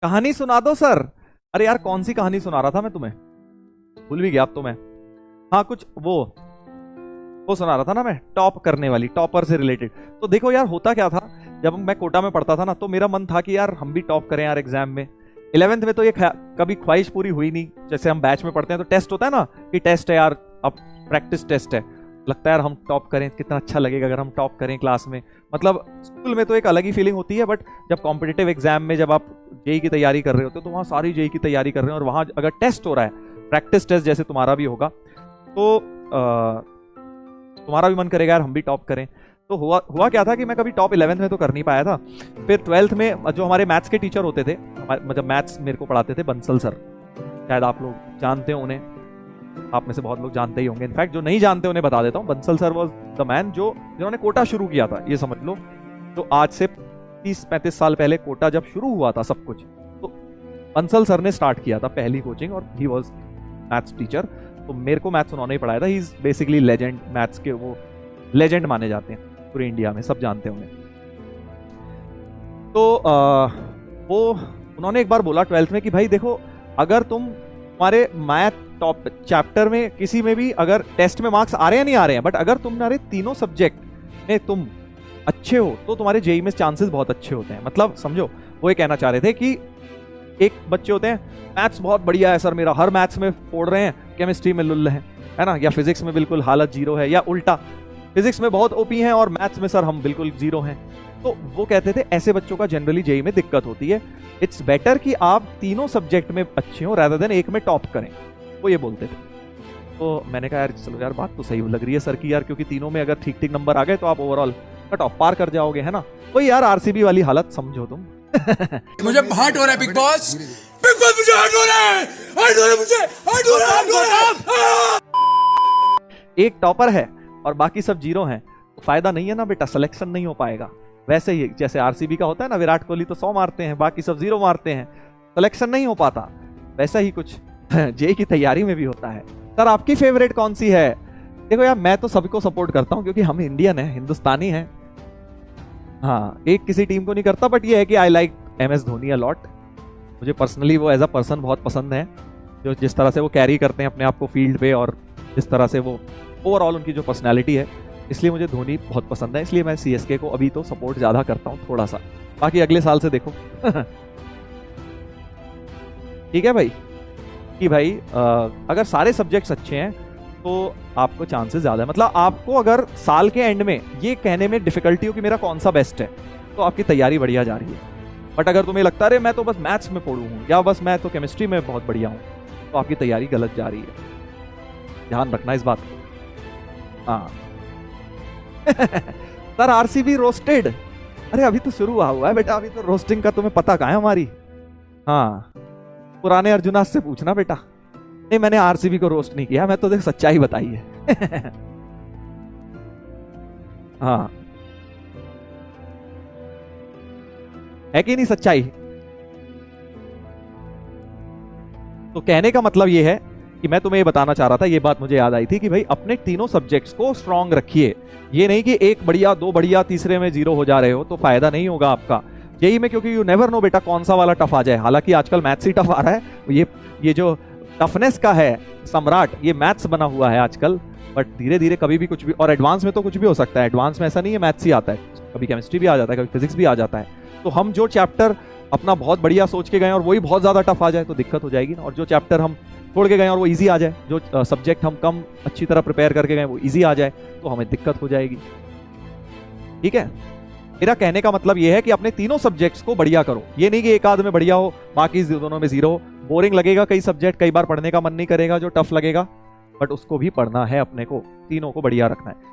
कहानी सुना दो सर। अरे यार कौन सी कहानी सुना रहा था मैं तुम्हें, भूल भी गया अब तो मैं। हाँ कुछ वो सुना रहा था ना मैं, टॉप करने वाली, टॉपर से रिलेटेड। तो देखो यार होता क्या था, जब मैं कोटा में पढ़ता था ना तो मेरा मन था कि यार हम भी टॉप करें यार एग्जाम में। 11th में तो ये कभी ख्वाहिश पूरी हुई नहीं। जैसे हम बैच में पढ़ते हैं तो टेस्ट होता है ना कि टेस्ट है यार, अब प्रैक्टिस टेस्ट है, लगता है यार हम टॉप करें, कितना अच्छा लगेगा अगर हम टॉप करें क्लास में। मतलब स्कूल में तो एक अलग ही फीलिंग होती है, बट जब कॉम्पिटिटिव एग्जाम में जब आप जेई की तैयारी कर रहे होते हो तो वहाँ सारी जेई की तैयारी कर रहे हैं और वहाँ अगर टेस्ट हो रहा है, प्रैक्टिस टेस्ट जैसे तुम्हारा भी होगा, तो तुम्हारा भी मन करेगा यार हम भी टॉप करें। तो हुआ क्या था कि मैं कभी टॉप 11th में तो कर नहीं पाया था। फिर 12th में जो हमारे मैथ्स के टीचर होते थे, मतलब मैथ्स मेरे को पढ़ाते थे बंसल सर, शायद आप लोग जानते हो उन्हें, आप में से बहुत लोग जानते ही होंगे। इनफैक्ट जो नहीं जानते उन्हें बता देता हूँ, Bansal sir was the man जिन्होंने कोटा शुरू किया था। ये समझ लो, तो आज से 30-35 साल पहले कोटा जब शुरू हुआ था सब कुछ, तो बंसल सर ने स्टार्ट किया था पहली कोचिंग, और ही वाज मैथ्स टीचर। तो मेरे को मैथ्स उन्होंने ही पढ़ाया था। He is basically legend, maths के वो लेजेंड माने जाते हैं पूरे इंडिया में, सब जानते हैं उन्हें। तो वो उन्होंने एक बार बोला 12th में कि भाई देखो, अगर तुम्हारे मैथ टॉप चैप्टर में किसी में भी अगर टेस्ट में मार्क्स आ रहे हैं नहीं आ रहे हैं, बट अगर तुम्हारे तीनों सब्जेक्ट में तुम अच्छे हो तो तुम्हारे जेई में चांसेस बहुत अच्छे होते हैं। मतलब समझो, वो ये कहना चाह रहे थे कि एक बच्चे होते हैं मैथ्स बहुत बढ़िया है सर मेरा, हर मैथ्स में फोड़ रहे हैं, केमिस्ट्री में लुल्ल है ना, या फिजिक्स में बिल्कुल हालत जीरो है, या उल्टा फिजिक्स में बहुत ओपी हैं और मैथ्स में सर हम बिल्कुल जीरो हैं। तो वो कहते थे ऐसे बच्चों का जनरली जेई में दिक्कत होती है, इट्स बेटर कि आप तीनों सब्जेक्ट में अच्छे हो रादर देन एक में टॉप करें, वो ये बोलते थे। तो मैंने कहा यार चलो यार बात तो सही लग रही है सर की यार, क्योंकि तीनों में अगर ठीक ठीक नंबर आ गए तो आप ओवरऑल कट ऑफ पार कर जाओगे, है ना। वही यार आरसीबी वाली हालत समझो तुम। मुझे हर्ट हो रहा है बिग बॉस, मुझे हर्ट हो रहा है, हर्ट हो रहा है, मुझे हर्ट हो रहा है। एक टॉपर है और बाकी सब जीरो हैं, तो फायदा नहीं है ना बेटा, सिलेक्शन नहीं हो पाएगा। वैसे ही जैसे आरसीबी का होता है ना, विराट कोहली तो 100 मारते हैं, बाकी सब 0 मारते हैं, सिलेक्शन नहीं हो पाता। वैसा ही कुछ जेई की तैयारी में भी होता है। सर आपकी फेवरेट कौन सी है? देखो यार मैं तो सभी को सपोर्ट करता हूँ, क्योंकि हम इंडियन है, हिंदुस्तानी है। हाँ, एक किसी टीम को नहीं करता, बट ये है कि I like MS Dhoni a lot. मुझे पर्सनली वो एज अ पर्सन बहुत पसंद है, जो जिस तरह से वो कैरी करते हैं अपने आप को फील्ड पे, और जिस तरह से वो ओवरऑल उनकी जो पर्सनैलिटी है, इसलिए मुझे धोनी बहुत पसंद है। इसलिए मैं CSK को अभी तो सपोर्ट ज़्यादा करता हूँ थोड़ा सा, बाकी अगले साल से देखो। ठीक है भाई, कि भाई अगर सारे सब्जेक्ट्स अच्छे हैं तो आपको चांसेस ज़्यादा है। मतलब आपको अगर साल के एंड में ये कहने में डिफिकल्टी हो कि मेरा कौन सा बेस्ट है, तो आपकी तैयारी बढ़िया जा रही है। बट अगर तुम्हें लगता है मैं तो बस मैथ्स में फोड़ू हूँ, या बस मैं तो केमिस्ट्री में बहुत बढ़िया हूँ, तो आपकी तैयारी गलत जा रही है। ध्यान रखना इस बात को। हाँ। सर आरसीबी रोस्टेड, अरे अभी तो शुरू हुआ है बेटा, अभी तो रोस्टिंग का तुम्हें पता कहाँ है हमारी। हाँ, पुराने अर्जुनास से पूछना बेटा। नहीं मैंने आरसीबी को रोस्ट नहीं किया, मैं तो देख सच्चाई बताई है। हाँ, है कि नहीं सच्चाई? तो कहने का मतलब ये है कि मैं तुम्हें ये बताना चाह रहा था, ये बात मुझे याद आई थी कि भाई अपने तीनों सब्जेक्ट्स को स्ट्रांग रखिए। ये नहीं कि एक बढ़िया, दो बढ़िया, तीसरे में 0 हो जा रहे हो, तो फायदा नहीं होगा आपका जेई में, क्योंकि यू नेवर नो बेटा कौन सा वाला टफ आ जाए। हालांकि आजकल मैथ्स ही टफ आ रहा है, ये जो टफनेस का है सम्राट, ये मैथ्स बना हुआ है आजकल। बट धीरे धीरे कभी भी कुछ भी, और एडवांस में तो कुछ भी हो सकता है। एडवांस में ऐसा नहीं है मैथ्स ही आता है, कभी केमिस्ट्री भी आ जाता है, कभी फिजिक्स भी आ जाता है। तो हम जो चैप्टर अपना बहुत बढ़िया सोच के गए और वही बहुत ज्यादा टफ आ जाए तो दिक्कत हो जाएगी ना। और जो चैप्टर हम छोड़ के गए और वो इजी आ जाए, जो सब्जेक्ट हम कम अच्छी तरह प्रिपेयर करके गए वो इजी आ जाए, तो हमें दिक्कत हो जाएगी। ठीक है, मेरा कहने का मतलब ये है कि अपने तीनों सब्जेक्ट्स को बढ़िया करो। ये नहीं कि एक आध में बढ़िया हो, बाकी दोनों में 0 हो। बोरिंग लगेगा कई सब्जेक्ट, कई बार पढ़ने का मन नहीं करेगा, जो टफ लगेगा, बट उसको भी पढ़ना है अपने को, तीनों को बढ़िया रखना है।